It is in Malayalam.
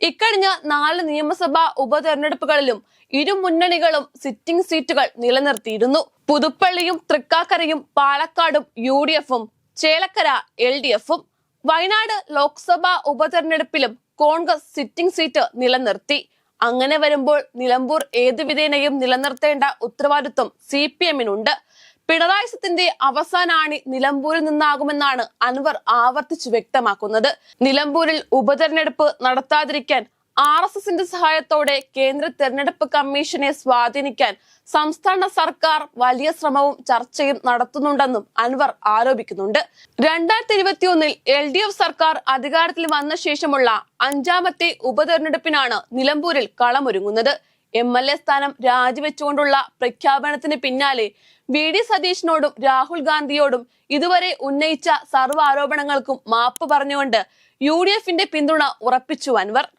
ഇക്കഴിഞ്ഞ 4 നിയമസഭാ ഉപതെരഞ്ഞെടുപ്പുകളിലും ഇരു മുന്നണികളും സിറ്റിംഗ് സീറ്റുകൾ നിലനിർത്തിയിരുന്നു. പുതുപ്പള്ളിയും തൃക്കാക്കരയും പാലക്കാടും UDFും ചേലക്കര LDFും. വയനാട് ലോക്സഭാ ഉപതെരഞ്ഞെടുപ്പിലും കോൺഗ്രസ് സിറ്റിംഗ് സീറ്റ് നിലനിർത്തി. അങ്ങനെ വരുമ്പോൾ നിലമ്പൂർ ഏതു വിധേനയും നിലനിർത്തേണ്ട ഉത്തരവാദിത്വം CPMനുണ്ട്. പിണറായി സത്തിന്റെ അവസാന ആണി നിലമ്പൂരിൽ നിന്നാകുമെന്നാണ് അൻവർ ആവർത്തിച്ചു വ്യക്തമാക്കുന്നത്. നിലമ്പൂരിൽ ഉപതെരഞ്ഞെടുപ്പ് നടത്താതിരിക്കാൻ RSSന്റെ സഹായത്തോടെ കേന്ദ്ര തെരഞ്ഞെടുപ്പ് കമ്മീഷനെ സ്വാധീനിക്കാൻ സംസ്ഥാന സർക്കാർ വലിയ ശ്രമവും ചർച്ചയും നടത്തുന്നുണ്ടെന്നും അൻവർ ആരോപിക്കുന്നുണ്ട്. 2021 LDF സർക്കാർ അധികാരത്തിൽ വന്ന ശേഷമുള്ള 5ാമത്തെ ഉപതെരഞ്ഞെടുപ്പിനാണ് നിലമ്പൂരിൽ കളമൊരുങ്ങുന്നത്. MLA സ്ഥാനം രാജിവെച്ചുകൊണ്ടുള്ള പ്രഖ്യാപനത്തിന് പിന്നാലെ VD സതീഷിനോടും രാഹുൽ ഗാന്ധിയോടും ഇതുവരെ ഉന്നയിച്ച സർവ്വ ആരോപണങ്ങൾക്കും മാപ്പ് പറഞ്ഞുകൊണ്ട് UDFന്റെ പിന്തുണ ഉറപ്പിച്ചു അൻവർ.